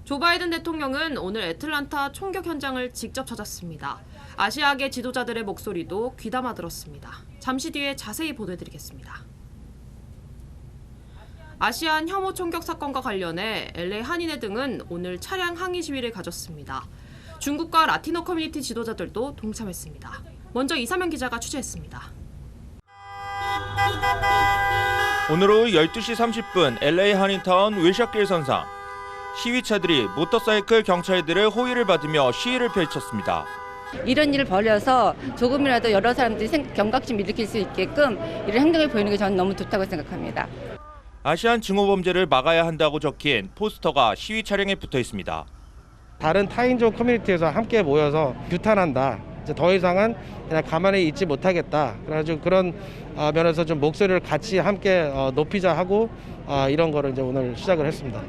조 바이든 대통령은 오늘 애틀란타 총격 현장을 직접 찾았습니다. 아시아계 지도자들의 목소리도 귀담아 들었습니다. 잠시 뒤에 자세히 보도해드리겠습니다. 아시안 혐오 총격 사건과 관련해 LA 한인회 등은 오늘 차량 항의 시위를 가졌습니다. 중국과 라티노 커뮤니티 지도자들도 동참했습니다. 먼저 이사명 기자가 취재했습니다. 오늘 오후 12시 30분 LA 한인타운 윌샤길 선상. 시위차들이 모터사이클 경찰들의 호위를 받으며 시위를 펼쳤습니다. 이런 일을 벌여서 조금이라도 여러 사람들이 경각심 일으킬 수 있게끔 이런 행동을 보이는 게 저는 너무 좋다고 생각합니다. 아시안 증오 범죄를 막아야 한다고 적힌 포스터가 시위 차량에 붙어 있습니다. 다른 타인종 커뮤니티에서 함께 모여서 규탄한다. 이제 더 이상은 그냥 가만히 있지 못하겠다. 그래가지고 그런 면에서 좀 목소리를 같이 함께 높이자 하고 이런 거를 이제 오늘 시작을 했습니다.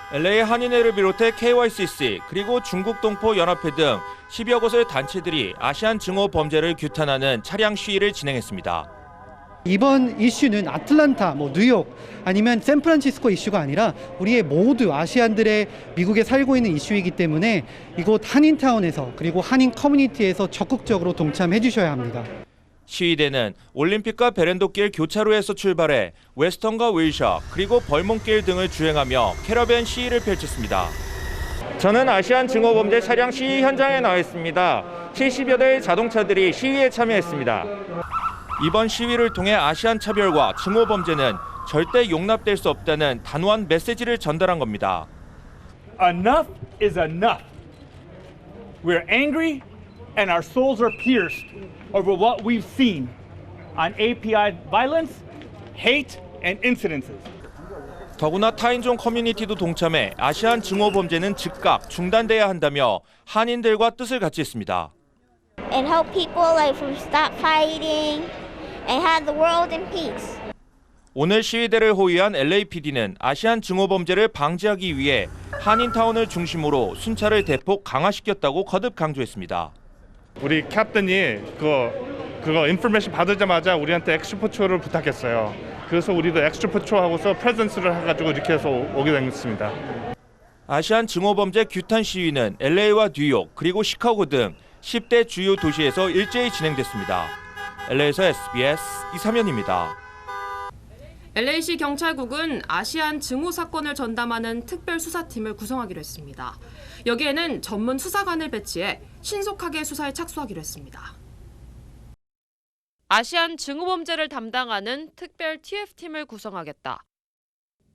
LA 한인회를 비롯해 KYCC 그리고 중국 동포 연합회 등 10여 곳의 단체들이 아시안 증오 범죄를 규탄하는 차량 시위를 진행했습니다. 이번 이슈는 아틀란타, 뉴욕 아니면 샌프란시스코 이슈가 아니라 우리의 모두 아시안들의 미국에 살고 있는 이슈이기 때문에 이곳 한인타운에서 그리고 한인 커뮤니티에서 적극적으로 동참해 주셔야 합니다. 시위대는 올림픽과 베렌도길 교차로에서 출발해 웨스턴과 윌셔 그리고 벌몬길 등을 주행하며 캐러밴 시위를 펼쳤습니다. 저는 아시안 증오 범죄 차량 시위 현장에 나와 있습니다. 70여 대의 자동차들이 시위에 참여했습니다. 이번 시위를 통해 아시안 차별과 증오 범죄는 절대 용납될 수 없다는 단호한 메시지를 전달한 겁니다. Enough is enough. We're angry and our souls are pierced over what we've seen on API violence, hate, and incidences. 더구나 타인종 커뮤니티도 동참해 아시안 증오 범죄는 즉각 중단돼야 한다며 한인들과 뜻을 같이 했습니다. And help people from stop fighting and have the world in peace. 오늘 시위대를 호위한 LAPD는 아시안 증오 범죄를 방지하기 위해 한인타운을 중심으로 순찰을 대폭 강화시켰다고 거듭 강조했습니다. 우리 캡틴이 그거 인포메이션 받으자마자 우리한테 엑스트라 포초를 부탁했어요. 그래서 우리도 엑스트라 포초하고서 프레젠스를 해가지고 이렇게 해서 오게 됐습니다. 아시안 증오 범죄 규탄 시위는 LA와 뉴욕 그리고 시카고 등 10대 주요 도시에서 일제히 진행됐습니다. LA에서 SBS 이사면입니다. LA시 경찰국은 아시안 증오 사건을 전담하는 특별 수사팀을 구성하기로 했습니다. 여기에는 전문 수사관을 배치해 신속하게 수사에 착수하기로 했습니다. 아시안 증오 범죄를 담당하는 특별 TF팀을 구성하겠다.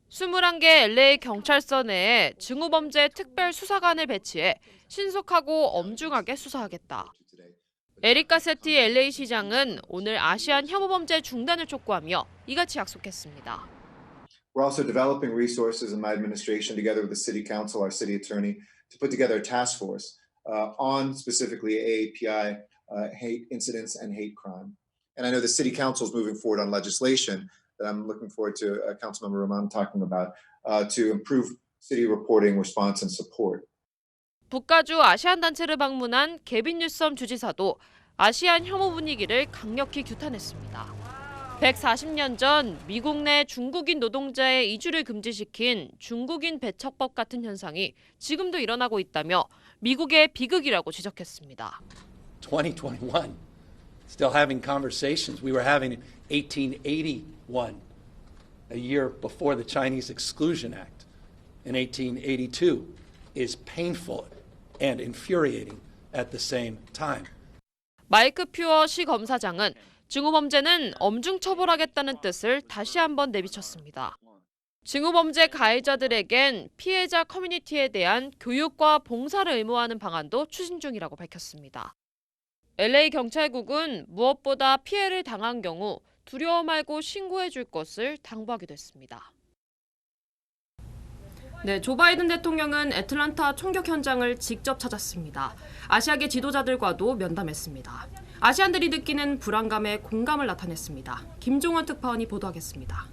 21개 LA 경찰서 내에 증오 범죄 특별 수사관을 배치해 신속하고 엄중하게 수사하겠다. 에릭 가세티 LA 시장은 오늘 아시안 혐오 범죄 중단을 촉구하며 이같이 약속했습니다. We're also developing resources in my administration together with the city council, our city attorney, to put together a task force on specifically AAPI hate incidents and hate crime. And I know the city council is moving forward on legislation that I'm looking forward to Councilmember Rahman talking about to improve city reporting, response, and support. 북가주 아시안 단체를 방문한 게빈 뉴섬 주지사도 아시안 혐오 분위기를 강력히 규탄했습니다. 140년 전 미국 내 중국인 노동자의 이주를 금지시킨 중국인 배척법 같은 현상이 지금도 일어나고 있다며 미국의 비극이라고 지적했습니다. 2021, still having conversations we were having in 1881, a year before the Chinese Exclusion Act in 1882, is painful and infuriating at the same time. 마이크 퓨어 시 검사장은 증오 범죄는 엄중 처벌하겠다는 뜻을 다시 한번 내비쳤습니다. 증오 범죄 가해자들에겐 피해자 커뮤니티에 대한 교육과 봉사를 의무화하는 방안도 추진 중이라고 밝혔습니다. LA 경찰국은 무엇보다 피해를 당한 경우 두려워 말고 신고해 줄 것을 당부하기도 했습니다. 조 바이든 대통령은 애틀란타 총격 현장을 직접 찾았습니다. 아시아계 지도자들과도 면담했습니다. 아시안들이 느끼는 불안감에 공감을 나타냈습니다. 김종원 특파원이 보도하겠습니다.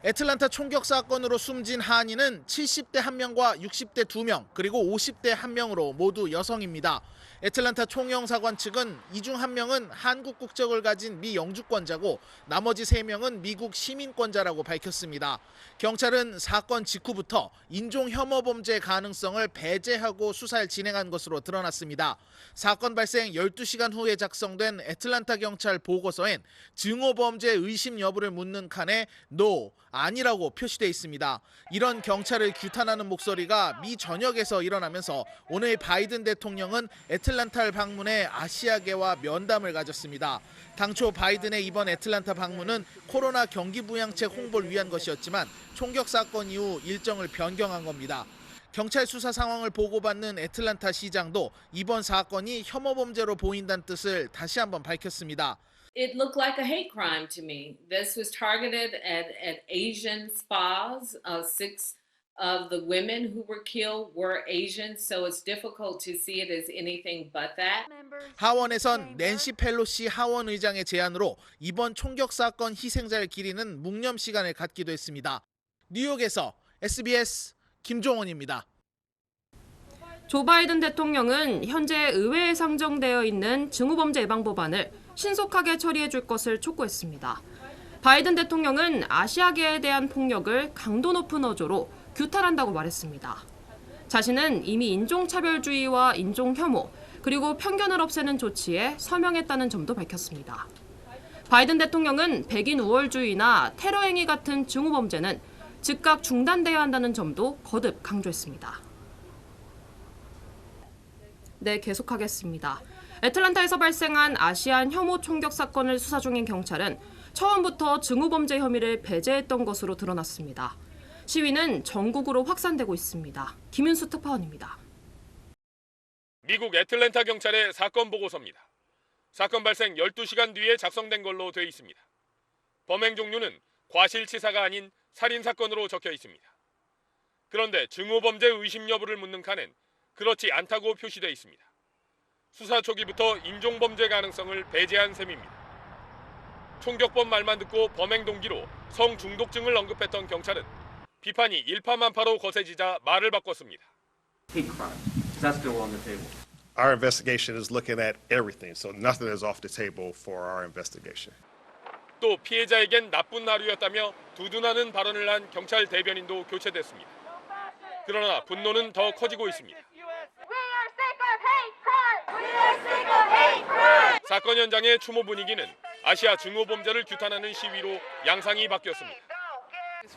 애틀란타 총격 사건으로 숨진 한인은 70대 1명과 60대 2명, 그리고 50대 1명으로 모두 여성입니다. 애틀란타 총영사관 측은 이 중 1명은 한국 국적을 가진 미 영주권자고 나머지 3명은 미국 시민권자라고 밝혔습니다. 경찰은 사건 직후부터 인종 혐오 범죄 가능성을 배제하고 수사를 진행한 것으로 드러났습니다. 사건 발생 12시간 후에 작성된 애틀란타 경찰 보고서엔 증오 범죄 의심 여부를 묻는 칸에 No, 아니라고 표시돼 있습니다. 이런 경찰을 규탄하는 목소리가 미 전역에서 일어나면서 오늘 바이든 대통령은 애틀란타를 방문해 아시아계와 면담을 가졌습니다. 당초 바이든의 이번 애틀란타 방문은 코로나 경기 부양책 홍보를 위한 것이었지만 총격 사건 이후 일정을 변경한 겁니다. 경찰 수사 상황을 보고받는 애틀란타 시장도 이번 사건이 혐오 범죄로 보인다는 뜻을 다시 한번 밝혔습니다. It looked like a hate crime to me. This was targeted at Asian spas. 6 of the women who were killed were Asian, so it's difficult to see it as anything but that. 하원에선 낸시 펠로시 하원 의장의 제안으로 이번 총격 사건 희생자를 기리는 묵념 시간을 갖기도 했습니다. 뉴욕에서 SBS 김종원입니다. 조 바이든 대통령은 현재 의회에 상정되어 있는 증오범죄 예방법안을 신속하게 처리해 줄 것을 촉구했습니다. 바이든 대통령은 아시아계에 대한 폭력을 강도 높은 어조로 규탄한다고 말했습니다. 자신은 이미 인종차별주의와 인종혐오, 그리고 편견을 없애는 조치에 서명했다는 점도 밝혔습니다. 바이든 대통령은 백인 우월주의나 테러 행위 같은 증오범죄는 즉각 중단돼야 한다는 점도 거듭 강조했습니다. 네, 계속하겠습니다. 애틀란타에서 발생한 아시안 혐오 총격 사건을 수사 중인 경찰은 처음부터 증오범죄 혐의를 배제했던 것으로 드러났습니다. 시위는 전국으로 확산되고 있습니다. 김윤수 특파원입니다. 미국 애틀랜타 경찰의 사건 보고서입니다. 사건 발생 12시간 뒤에 작성된 걸로 되어 있습니다. 범행 종류는 과실치사가 아닌 살인사건으로 적혀 있습니다. 그런데 증오범죄 의심 여부를 묻는 칸엔 그렇지 않다고 표시되어 있습니다. 수사 초기부터 인종범죄 가능성을 배제한 셈입니다. 총격범 말만 듣고 범행 동기로 성중독증을 언급했던 경찰은 비판이 일파만파로 거세지자 말을 바꿨습니다. Hate crime. Is that still on the table? Our investigation is looking at everything, so nothing is off the table for our investigation. 또 피해자에겐 나쁜 하루였다며 두둔하는 발언을 한 경찰 대변인도 교체됐습니다. 그러나 분노는 더 커지고 있습니다. 사건 현장의 추모 분위기는 아시아 증오범죄를 규탄하는 시위로 양상이 바뀌었습니다.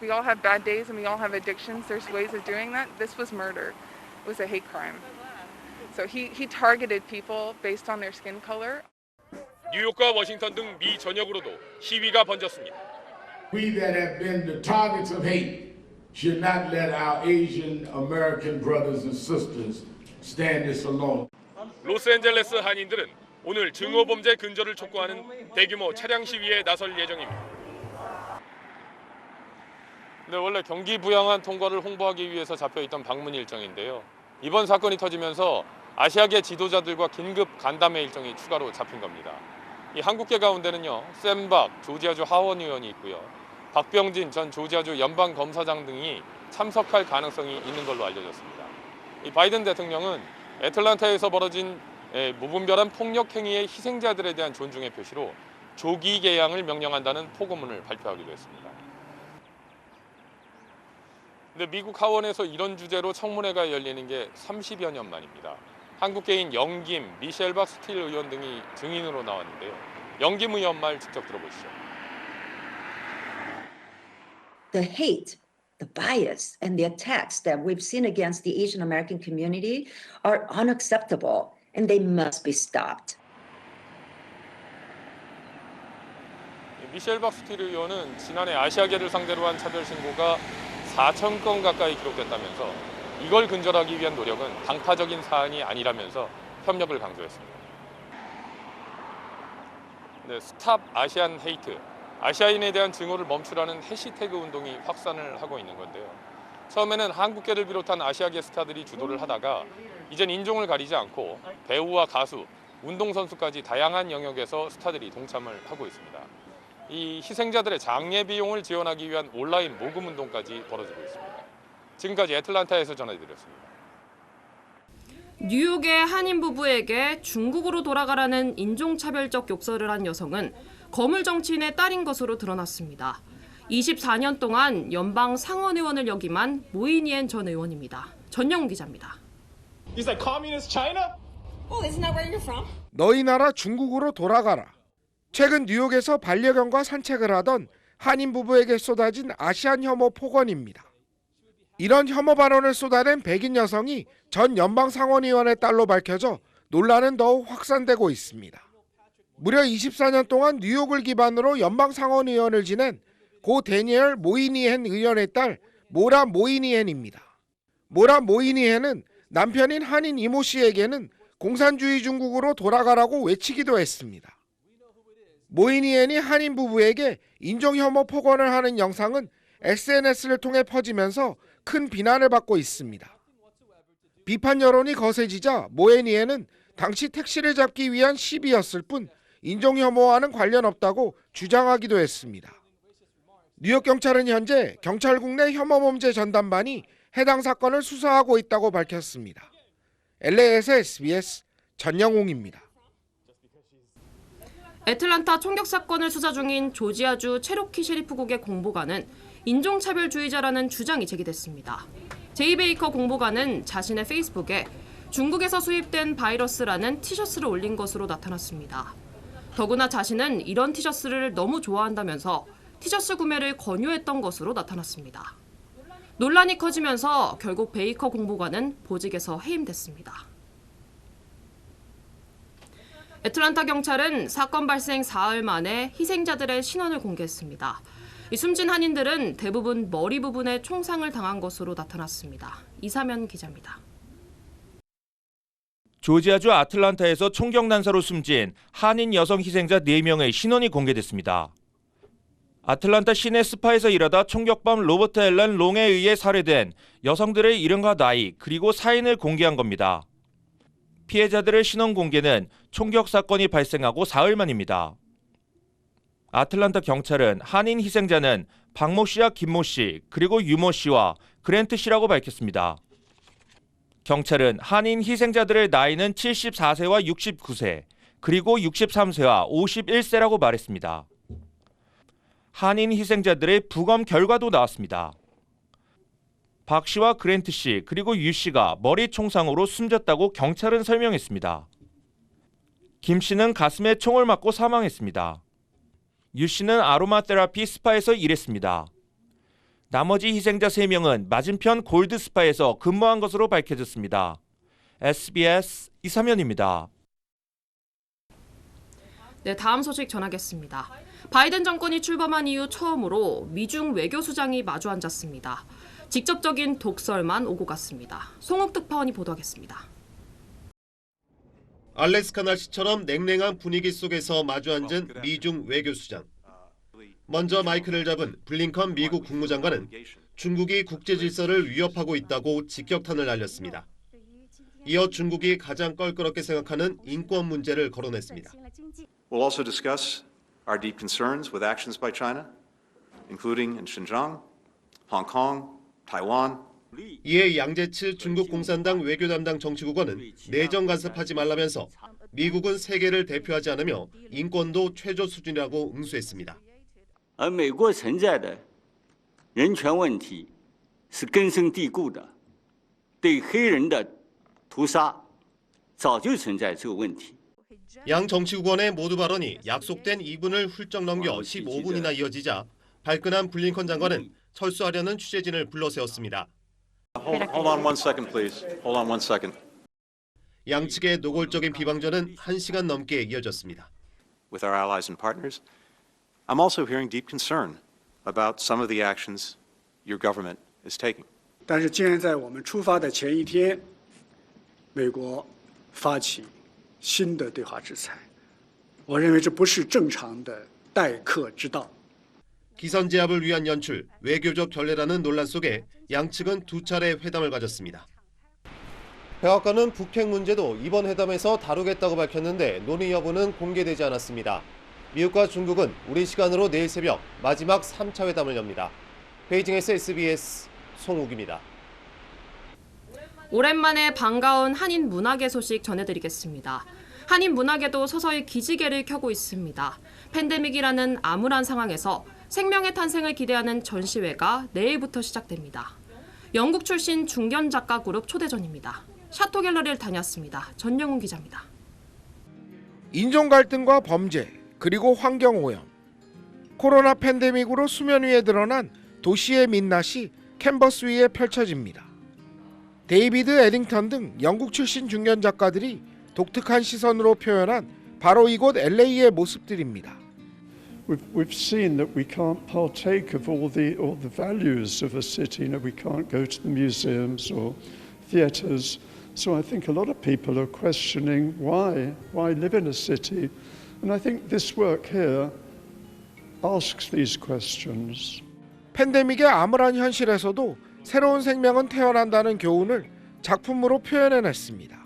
We all have bad days and we all have addictions. There's ways of doing that. This was murder. It was a hate crime. So he targeted people based on their skin color. 뉴욕과 워싱턴 등 미 전역으로도 시위가 번졌습니다. We that have been the targets of hate should not let our Asian American brothers and sisters stand this alone. 로스앤젤레스 한인들은 오늘 증오범죄 근절을 촉구하는 대규모 차량 시위에 나설 예정입니다. 네, 원래 경기 부양안 통과를 홍보하기 위해서 잡혀있던 방문 일정인데요. 이번 사건이 터지면서 아시아계 지도자들과 긴급 간담회 일정이 추가로 잡힌 겁니다. 이 한국계 가운데는요, 샘박 조지아주 하원 의원이 있고요. 박병진 전 조지아주 연방검사장 등이 참석할 가능성이 있는 걸로 알려졌습니다. 이 바이든 대통령은 애틀란타에서 벌어진 무분별한 폭력 행위의 희생자들에 대한 존중의 표시로 조기 개양을 명령한다는 포고문을 발표하기도 했습니다. 근데 미국 하원에서 이런 주제로 청문회가 열리는 게 30여 년 만입니다. 한국계인 영김, 미셸 박 스틸 의원 등이 증인으로 나왔는데요. 영김 의원 말 직접 들어보시죠. The hate, the bias, and the attacks that we've seen against the Asian American community are unacceptable, and they must be stopped. 미셸 박 스틸 의원은 지난해 아시아계를 상대로 한 차별 신고가 4,000건 가까이 기록됐다면서 이걸 근절하기 위한 노력은 당파적인 사안이 아니라면서 협력을 강조했습니다. 네, 스탑 아시안 헤이트, 아시아인에 대한 증오를 멈추라는 해시태그 운동이 확산을 하고 있는 건데요. 처음에는 한국계를 비롯한 아시아계 스타들이 주도를 하다가 이젠 인종을 가리지 않고 배우와 가수, 운동선수까지 다양한 영역에서 스타들이 동참을 하고 있습니다. 이 희생자들의 장례 비용을 지원하기 위한 온라인 모금 운동까지 벌어지고 있습니다. 지금까지 애틀란타에서 전해드렸습니다. 뉴욕의 한인 부부에게 중국으로 돌아가라는 인종차별적 욕설을 한 여성은 거물 정치인의 딸인 것으로 드러났습니다. 24년 동안 연방 상원의원을 역임한 모이니엔 전 의원입니다. 전영우 기자입니다. Is that communist China? Oh, isn't that where you're from? 너희 나라 중국으로 돌아가라. 최근 뉴욕에서 반려견과 산책을 하던 한인 부부에게 쏟아진 아시안 혐오 폭언입니다. 이런 혐오 발언을 쏟아낸 백인 여성이 전 연방 상원의원의 딸로 밝혀져 논란은 더욱 확산되고 있습니다. 무려 24년 동안 뉴욕을 기반으로 연방 상원의원을 지낸 고 데니엘 모이니헨 의원의 딸 모라 모이니헨입니다. 모라 모이니헨은 남편인 한인 이모 씨에게는 공산주의 중국으로 돌아가라고 외치기도 했습니다. 모이니헨이 한인 부부에게 인종혐오 폭언을 하는 영상은 SNS를 통해 퍼지면서 큰 비난을 받고 있습니다. 비판 여론이 거세지자 모이니헨은 당시 택시를 잡기 위한 시비였을 뿐 인종혐오와는 관련 없다고 주장하기도 했습니다. 뉴욕 경찰은 현재 경찰국 내 혐오범죄 전담반이 해당 사건을 수사하고 있다고 밝혔습니다. LA에서 SBS 전영웅입니다. 애틀란타 총격 사건을 수사 중인 조지아주 체로키 셰리프국의 공보관은 인종차별주의자라는 주장이 제기됐습니다. 제이 베이커 공보관은 자신의 페이스북에 중국에서 수입된 바이러스라는 티셔츠를 올린 것으로 나타났습니다. 더구나 자신은 이런 티셔츠를 너무 좋아한다면서 티셔츠 구매를 권유했던 것으로 나타났습니다. 논란이 커지면서 결국 베이커 공보관은 보직에서 해임됐습니다. 애틀란타 경찰은 사건 발생 사흘 만에 희생자들의 신원을 공개했습니다. 숨진 한인들은 대부분 머리 부분에 총상을 당한 것으로 나타났습니다. 이사면 기자입니다. 조지아주 아틀란타에서 총격 난사로 숨진 한인 여성 희생자 4명의 신원이 공개됐습니다. 아틀란타 시내 스파에서 일하다 총격범 로버트 앨런 롱에 의해 살해된 여성들의 이름과 나이 그리고 사인을 공개한 겁니다. 피해자들의 신원 공개는 총격 사건이 발생하고 사흘 만입니다. 아틀란타 경찰은 한인 희생자는 박모 씨와 김모 씨 그리고 유모 씨와 그랜트 씨라고 밝혔습니다. 경찰은 한인 희생자들의 나이는 74세와 69세 그리고 63세와 51세라고 말했습니다. 한인 희생자들의 부검 결과도 나왔습니다. 박 씨와 그랜트 씨 그리고 유 씨가 머리 총상으로 숨졌다고 경찰은 설명했습니다. 김 씨는 가슴에 총을 맞고 사망했습니다. 유 씨는 아로마 테라피 스파에서 일했습니다. 나머지 희생자 3명은 맞은편 골드 스파에서 근무한 것으로 밝혀졌습니다. SBS 이사면입니다. 네, 다음 소식 전하겠습니다. 바이든 정권이 출범한 이후 처음으로 미중 외교수장이 마주 앉았습니다. 직접적인 독설만 오고 갔습니다. 송욱 특파원이 보도하겠습니다. 알래스카 날씨처럼 냉랭한 분위기 속에서 마주 앉은 미중 외교수장. 먼저 마이크를 잡은 블링컨 미국 국무장관은 중국이 국제 질서를 위협하고 있다고 직격탄을 날렸습니다. 이어 중국이 가장 껄끄럽게 생각하는 인권 문제를 거론했습니다. We'll also discuss our deep concerns with actions by China, including in Xinjiang, Hong Kong, Taiwan. 이에 양재칠 중국 공산당 외교 담당 정치국원은 내정 간섭하지 말라면서 미국은 세계를 대표하지 않으며 인권도 최저 수준이라고 응수했습니다. 而美国存在的人权问题是根深蒂固的，对黑人的屠杀早就存在这个问题。 양 정치국원의 모두 발언이 약속된 2분을 훌쩍 넘겨 15분이나 이어지자 발끈한 블링컨 장관은 철수하려는 취재진을 불러세웠습니다. Hold on 1 second, please. Hold on 1 second. 양측의 노골적인 비방전은 1시간 넘게 이어졌습니다. With our allies and partners, I'm also hearing deep concern about some of the actions your government is taking. 但是竟然在我们出发的前一天，美国发起新的对华制裁，我认为这不是正常的待客之道。 기선제압을 위한 연출, 외교적 결례라는 논란 속에 양측은 2차례 회담을 가졌습니다. 백악관은 북핵 문제도 이번 회담에서 다루겠다고 밝혔는데 논의 여부는 공개되지 않았습니다. 미국과 중국은 우리 시간으로 내일 새벽 마지막 3차 회담을 엽니다. 베이징에서 SBS 송욱입니다. 오랜만에 반가운 한인 문학의 소식 전해드리겠습니다. 한인 문학에도 서서히 기지개를 켜고 있습니다. 팬데믹이라는 암울한 상황에서 생명의 탄생을 기대하는 전시회가 내일부터 시작됩니다. 영국 출신 중견 작가 그룹 초대전입니다. 샤토 갤러리를 다녔습니다. 전영훈 기자입니다. 인종 갈등과 범죄, 그리고 환경 오염. 코로나 팬데믹으로 수면 위에 드러난 도시의 민낯이 캔버스 위에 펼쳐집니다. 데이비드 에딩턴 등 영국 출신 중견 작가들이 독특한 시선으로 표현한 바로 이곳 LA의 모습들입니다. We've seen that we can't partake of all the values of a city. We can't go to the museums or theatres. So I think a lot of people are questioning why live in a city. And I think this work here asks these questions. 팬데믹의 암울한 현실에서도 새로운 생명은 태어난다는 교훈을 작품으로 표현해냈습니다.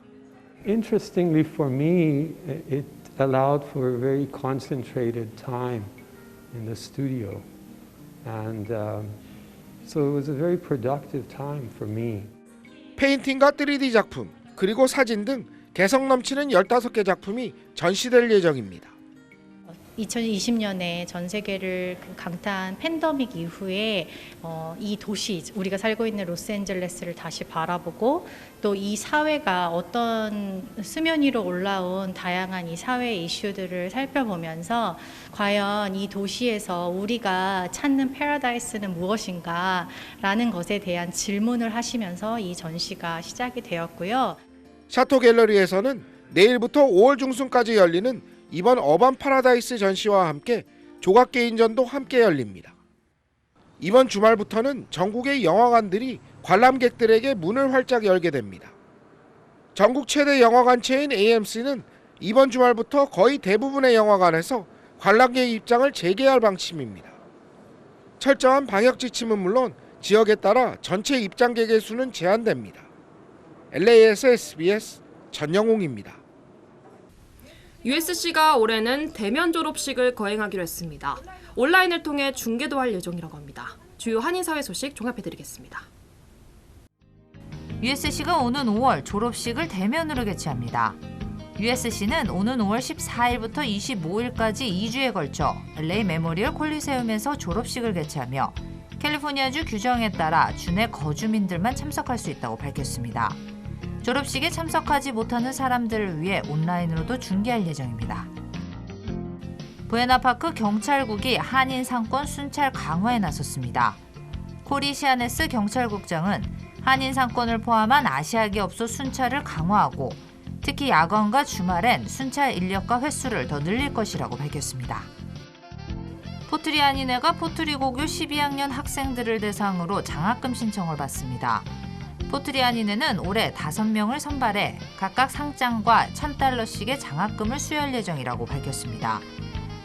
Interestingly for me, it allowed for a very concentrated time in the studio. And so it was a very productive time for me. 페인팅과 3D 작품, 그리고 사진 등 개성 넘치는 15개 작품이 전시될 예정입니다. 2020년에 전 세계를 강타한 팬데믹 이후에 이 도시, 우리가 살고 있는 로스앤젤레스를 다시 바라보고 또 이 사회가 어떤 수면 위로 올라온 다양한 이 사회 이슈들을 살펴보면서 과연 이 도시에서 우리가 찾는 패러다이스는 무엇인가 라는 것에 대한 질문을 하시면서 이 전시가 시작이 되었고요. 샤토 갤러리에서는 내일부터 5월 중순까지 열리는 이번 어반 파라다이스 전시와 함께 조각 개인전도 함께 열립니다. 이번 주말부터는 전국의 영화관들이 관람객들에게 문을 활짝 열게 됩니다. 전국 최대 영화관 체인 AMC는 이번 주말부터 거의 대부분의 영화관에서 관람객 입장을 재개할 방침입니다. 철저한 방역 지침은 물론 지역에 따라 전체 입장객의 수는 제한됩니다. LA에서 SBS 전영웅입니다. USC가 올해는 대면 졸업식을 거행하기로 했습니다. 온라인을 통해 중계도 할 예정이라고 합니다. 주요 한인사회 소식 종합해드리겠습니다. USC가 오는 5월 졸업식을 대면으로 개최합니다. USC는 오는 5월 14일부터 25일까지 2주에 걸쳐 LA 메모리얼 콜리세움에서 졸업식을 개최하며 캘리포니아주 규정에 따라 주내 거주민들만 참석할 수 있다고 밝혔습니다. 졸업식에 참석하지 못하는 사람들을 위해 온라인으로도 중계할 예정입니다. 부에나파크 경찰국이 한인 상권 순찰 강화에 나섰습니다. 코리 시아네스 경찰국장은 한인 상권을 포함한 아시아계 업소 순찰을 강화하고 특히 야간과 주말엔 순찰 인력과 횟수를 더 늘릴 것이라고 밝혔습니다. 포트리 한인회가 포트리 고교 12학년 학생들을 대상으로 장학금 신청을 받습니다. 포트리 한인회는 올해 5명을 선발해 각각 상장과 $1,000씩의 장학금을 수여할 예정이라고 밝혔습니다.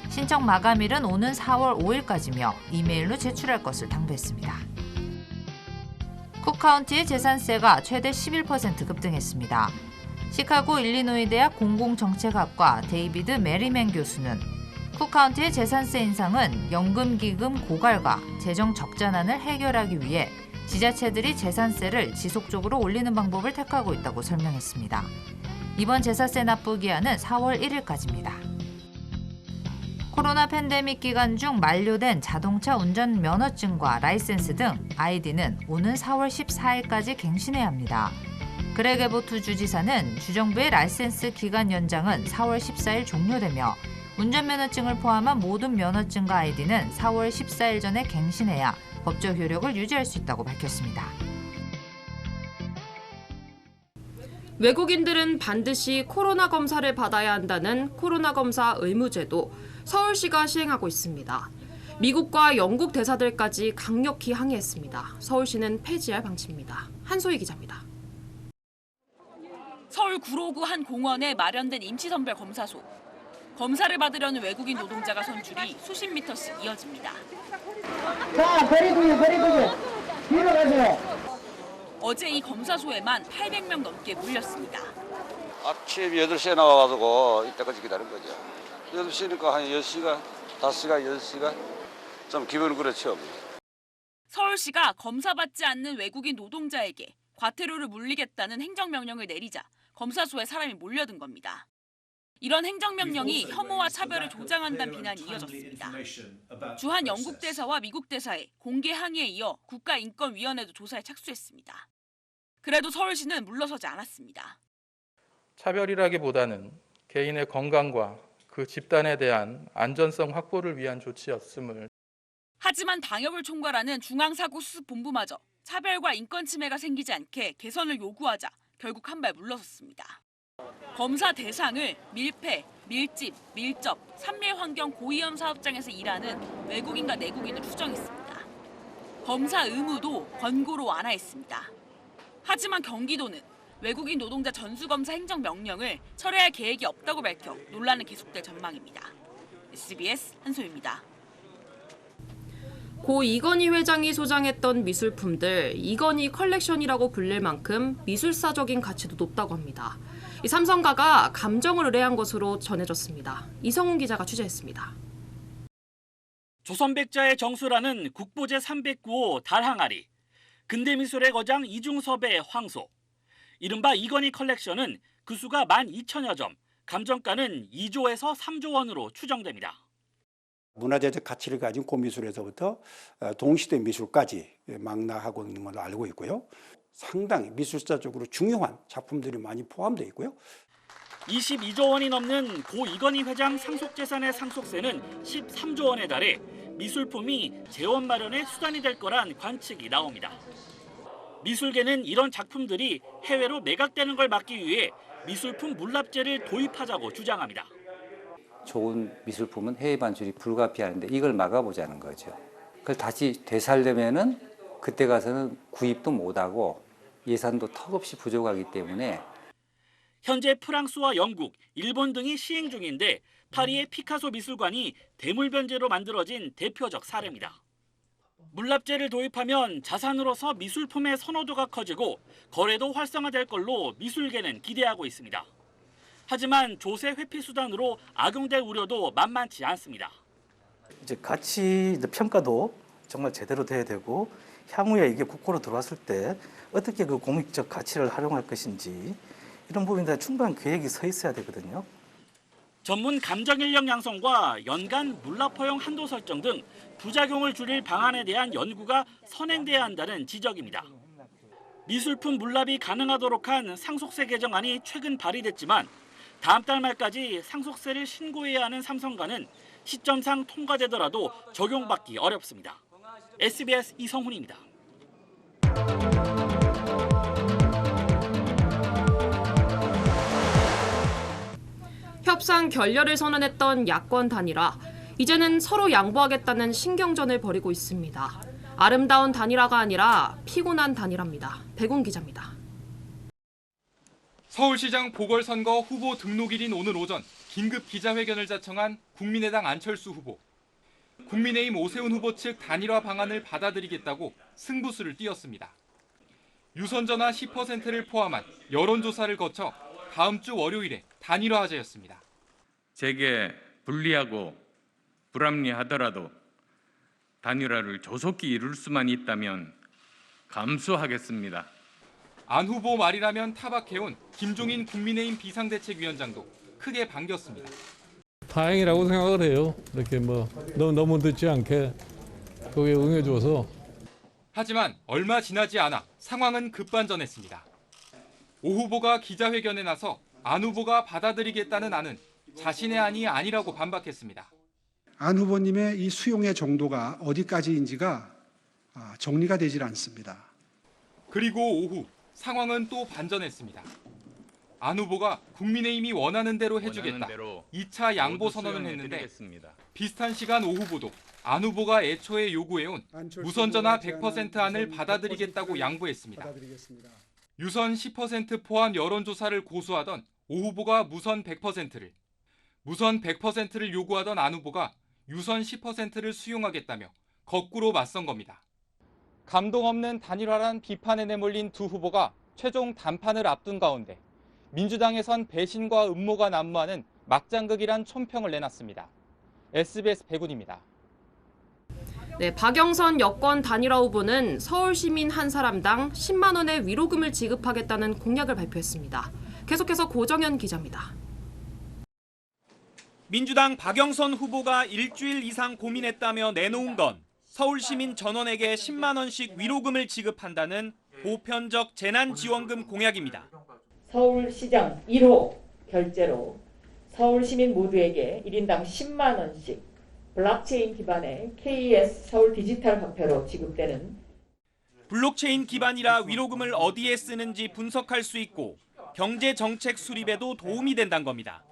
신청 마감일은 오는 4월 5일까지며 이메일로 제출할 것을 당부했습니다. 쿡카운티의 재산세가 최대 11% 급등했습니다. 시카고 일리노이 대학 공공정책학과 데이비드 메리맨 교수는 쿡카운티의 재산세 인상은 연금기금 고갈과 재정 적자난을 해결하기 위해 지자체들이 재산세를 지속적으로 올리는 방법을 택하고 있다고 설명했습니다. 이번 재산세 납부 기한은 4월 1일까지입니다. 코로나 팬데믹 기간 중 만료된 자동차 운전 면허증과 라이센스 등 아이디는 오는 4월 14일까지 갱신해야 합니다. 그레그 에보트 주지사는 주정부의 라이센스 기간 연장은 4월 14일 종료되며 운전면허증을 포함한 모든 면허증과 아이디는 4월 14일 전에 갱신해야 법적 효력을 유지할 수 있다고 밝혔습니다. 외국인들은 반드시 코로나 검사를 받아야 한다는 코로나 검사 의무제도 서울시가 시행하고 있습니다. 미국과 영국 대사들까지 강력히 항의했습니다. 서울시는 폐지할 방침입니다. 한소희 기자입니다. 서울 구로구 한 공원에 마련된 임시선별 검사소. 검사를 받으려는 외국인 노동자가 선 줄이 수십 미터씩 이어집니다. 자, 버리고요. 뒤로 가세요. 어제 이 검사소에만 800명 넘게 몰렸습니다. 아침 8시에 나와가지고 이때까지 기다린 거죠. 요즘 쉬니까 한 10시간, 5시간, 6시간 좀 기분은 그렇죠. 서울시가 검사받지 않는 외국인 노동자에게 과태료를 물리겠다는 행정명령을 내리자 검사소에 사람이 몰려든 겁니다. 이런 행정명령이 혐오와 차별을 조장한다는 비난이 이어졌습니다. 주한 영국 대사와 미국 대사의 공개 항의에 이어 국가인권위원회도 조사에 착수했습니다. 그래도 서울시는 물러서지 않았습니다. 차별이라기보다는 개인의 건강과 그 집단에 대한 안전성 확보를 위한 조치였음을. 하지만 당역을 총괄하는 중앙사고수습본부마저 차별과 인권 침해가 생기지 않게 개선을 요구하자 결국 한 발 물러섰습니다. 검사 대상을 밀폐, 밀집, 밀접, 산밀환경 고위험 사업장에서 일하는 외국인과 내국인으로 수정했습니다. 검사 의무도 권고로 완화했습니다. 하지만 경기도는 외국인 노동자 전수검사 행정명령을 철회할 계획이 없다고 밝혀 논란은 계속될 전망입니다. SBS 한소희입니다. 고 이건희 회장이 소장했던 미술품들 이건희 컬렉션이라고 불릴 만큼 미술사적인 가치도 높다고 합니다. 이 삼성가가 감정을 의뢰한 것으로 전해졌습니다. 이성훈 기자가 취재했습니다. 조선백자의 정수라는 국보제 309호 달항아리, 근대미술의 거장 이중섭의 황소, 이른바 이건희 컬렉션은 그 수가 12,000여 점, 감정가는 2조에서 3조 원으로 추정됩니다. 문화재적 가치를 가진 고미술에서부터 동시대 미술까지 망라하고 있는 걸로 알고 있고요. 상당히 미술사적으로 중요한 작품들이 많이 포함되어 있고요. 22조 원이 넘는 고 이건희 회장 상속재산의 상속세는 13조 원에 달해 미술품이 재원 마련의 수단이 될 거란 관측이 나옵니다. 미술계는 이런 작품들이 해외로 매각되는 걸 막기 위해 미술품 물납제를 도입하자고 주장합니다. 좋은 미술품은 해외 반출이 불가피한데 이걸 막아보자는 거죠. 그걸 다시 되살려면은 그때 가서는 구입도 못하고 예산도 턱없이 부족하기 때문에 현재 프랑스와 영국, 일본 등이 시행 중인데 파리의 피카소 미술관이 대물변제로 만들어진 대표적 사례입니다. 물납제를 도입하면 자산으로서 미술품의 선호도가 커지고 거래도 활성화될 걸로 미술계는 기대하고 있습니다. 하지만 조세 회피 수단으로 악용될 우려도 만만치 않습니다. 이제 가치 평가도 정말 제대로 돼야 되고 향후에 이게 국고로 들어왔을 때 어떻게 그 공익적 가치를 활용할 것인지 이런 부분에 대한 충분한 계획이 서 있어야 되거든요. 전문 감정인력 양성과 연간 물납 허용 한도 설정 등 부작용을 줄일 방안에 대한 연구가 선행돼야 한다는 지적입니다. 미술품 물납이 가능하도록 한 상속세 개정안이 최근 발의됐지만 다음 달 말까지 상속세를 신고해야 하는 삼성가는 시점상 통과되더라도 적용받기 어렵습니다. SBS 이성훈입니다. 협상 결렬을 선언했던 야권 단일화, 이제는 서로 양보하겠다는 신경전을 벌이고 있습니다. 아름다운 단일화가 아니라 피곤한 단일화입니다. 백운 기자입니다. 서울시장 보궐선거 후보 등록일인 오늘 오전 긴급 기자회견을 자청한 국민의당 안철수 후보. 국민의힘 오세훈 후보 측 단일화 방안을 받아들이겠다고 승부수를 띄웠습니다. 유선전화 10%를 포함한 여론조사를 거쳐 다음 주 월요일에 단일화하자였습니다. 제게 불리하고 불합리하더라도 단일화를 조속히 이룰 수만 있다면 감수하겠습니다. 안 후보 말이라면 타박해온 김종인 국민의힘 비상대책위원장도 크게 반겼습니다. 다행이라고 생각을 해요. 이렇게 너무 늦지 않게 거기에 응해줘서. 하지만 얼마 지나지 않아 상황은 급반전했습니다. 오 후보가 기자회견에 나서 안 후보가 받아들이겠다는 안은 자신의 안이 아니라고 반박했습니다. 안 후보님의 이 수용의 정도가 어디까지인지가 정리가 되질 않습니다. 그리고 오후 상황은 또 반전했습니다. 안 후보가 국민의힘이 원하는 대로 해주겠다. 2차 양보 선언을 했는데 비슷한 시간 오 후보도 안 후보가 애초에 요구해온 무선전화 100% 안을 받아들이겠다고 양보했습니다. 유선 10% 포함 여론조사를 고수하던 오 후보가 무선 100%를 요구하던 안 후보가 유선 10%를 수용하겠다며 거꾸로 맞선 겁니다. 감동 없는 단일화란 비판에 내몰린 두 후보가 최종 단판을 앞둔 가운데 민주당에선 배신과 음모가 난무하는 막장극이란 촌평을 내놨습니다. SBS 백운입니다. 네, 박영선 여권 단일화 후보는 서울 시민 한 사람당 10만 원의 위로금을 지급하겠다는 공약을 발표했습니다. 계속해서 고정현 기자입니다. 민주당 박영선 후보가 일주일 이상 고민했다며 내놓은 건 서울 시민 전원에게 10만 원씩 위로금을 지급한다는 보편적 재난지원금 공약입니다. 서울시장 1호 결제로 서울 시민 모두에게 1인당 10만 원씩 블록체인 기반의 KES 서울 디지털 화폐로 지급되는 블록체인 기반이라 위로금을 어디에 쓰는지 분석할 수 있고 경제 정책 수립에도 도움이 된다는 겁니다.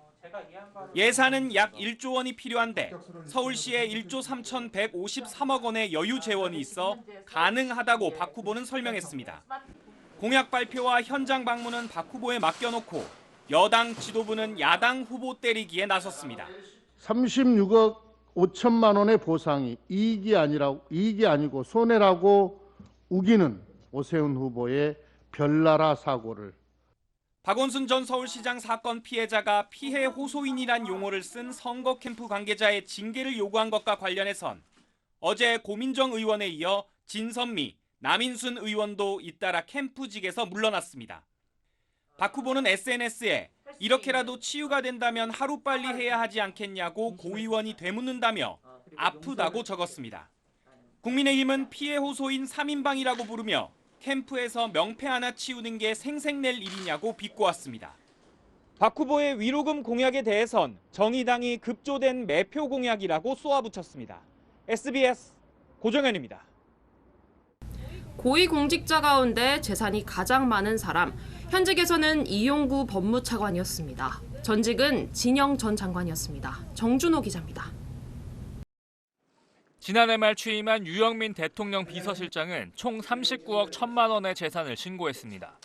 예산은 약 1조 원이 필요한데 서울시에 1조 3,153억 원의 여유 재원이 있어 가능하다고 박 후보는 설명했습니다. 공약 발표와 현장 방문은 박 후보에 맡겨놓고 여당 지도부는 야당 후보 때리기에 나섰습니다. 36억 5천만 원의 보상이 이익이 아니고 손해라고 우기는 오세훈 후보의 별나라 사고를 박원순 전 서울시장 사건 피해자가 피해 호소인이란 용어를 쓴 선거 캠프 관계자의 징계를 요구한 것과 관련해선 어제 고민정 의원에 이어 진선미, 남인순 의원도 잇따라 캠프직에서 물러났습니다. 박 후보는 SNS에 이렇게라도 치유가 된다면 하루빨리 해야 하지 않겠냐고 고 의원이 되묻는다며 아프다고 적었습니다. 국민의힘은 피해 호소인 3인방이라고 부르며 캠프에서 명패 하나 치우는 게 생색낼 일이냐고 비꼬았습니다. 박 후보의 위로금 공약에 대해선 정의당이 급조된 매표 공약이라고 쏘아붙였습니다. SBS 고정현입니다. 고위공직자 가운데 재산이 가장 많은 사람, 현직에서는 이용구 법무차관이었습니다. 전직은 진영 전 장관이었습니다. 정준호 기자입니다. 지난해 말 취임한 유영민 대통령 비서실장은 총 39억 1천만 원의 재산을 신고했습니다.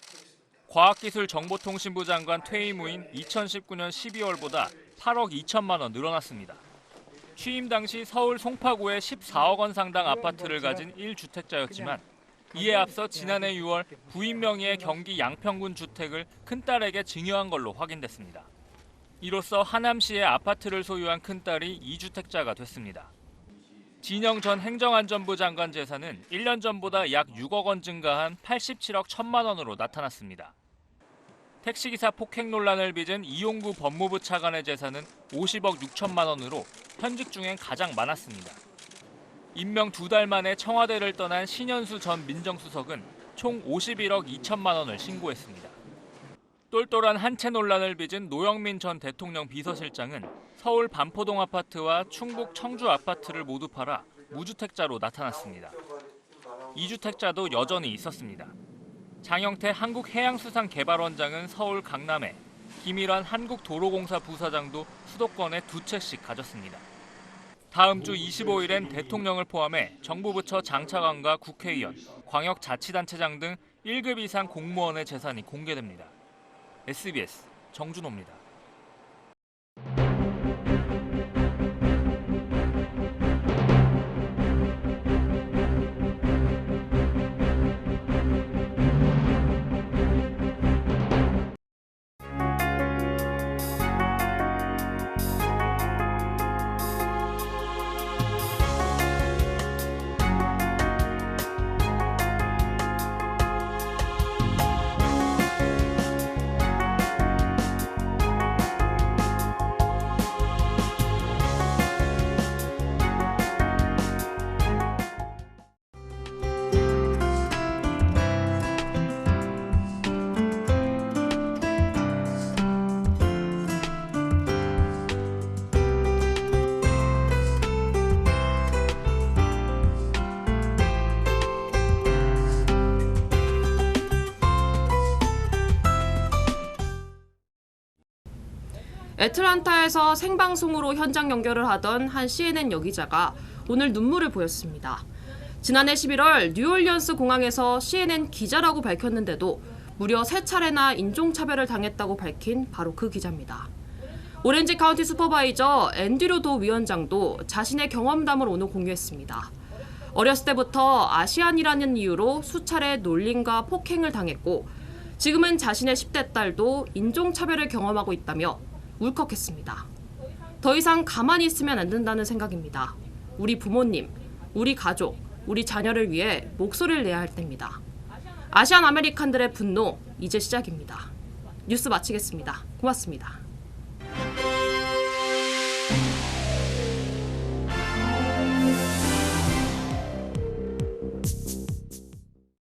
과학기술정보통신부 장관 퇴임 후인 2019년 12월보다 8억 2천만 원 늘어났습니다. 취임 당시 서울 송파구에 14억 원 상당 아파트를 가진 1주택자였지만 이에 앞서 지난해 6월 부인 명의의 경기 양평군 주택을 큰딸에게 증여한 걸로 확인됐습니다. 이로써 하남시에 아파트를 소유한 큰딸이 2주택자가 됐습니다. 진영 전 행정안전부 장관 재산은 1년 전보다 약 6억 원 증가한 87억 1천만 원으로 나타났습니다. 택시기사 폭행 논란을 빚은 이용구 법무부 차관의 재산은 50억 6천만 원으로 현직 중엔 가장 많았습니다. 임명 2달 만에 청와대를 떠난 신현수 전 민정수석은 총 51억 2천만 원을 신고했습니다. 똘똘한 한 채 논란을 빚은 노영민 전 대통령 비서실장은 서울 반포동 아파트와 충북 청주 아파트를 모두 팔아 무주택자로 나타났습니다. 2주택자도 여전히 있었습니다. 장영태 한국해양수산개발원장은 서울 강남에, 김일환 한국도로공사 부사장도 수도권에 2채씩 가졌습니다. 다음 주 25일엔 대통령을 포함해 정부 부처 장차관과 국회의원, 광역자치단체장 등 1급 이상 공무원의 재산이 공개됩니다. SBS 정준호입니다. 애틀란타에서 생방송으로 현장 연결을 하던 한 CNN 여기자가 오늘 눈물을 보였습니다. 지난해 11월 뉴올리언스 공항에서 CNN 기자라고 밝혔는데도 무려 3차례나 인종차별을 당했다고 밝힌 바로 그 기자입니다. 오렌지 카운티 슈퍼바이저 앤드류 도 위원장도 자신의 경험담을 오늘 공유했습니다. 어렸을 때부터 아시안이라는 이유로 수차례 놀림과 폭행을 당했고 지금은 자신의 10대 딸도 인종차별을 경험하고 있다며 울컥했습니다. 더 이상 가만히 있으면 안 된다는 생각입니다. 우리 부모님, 우리 가족, 우리 자녀를 위해 목소리를 내야 할 때입니다. 아시안 아메리칸들의 분노 이제 시작입니다. 뉴스 마치겠습니다. 고맙습니다.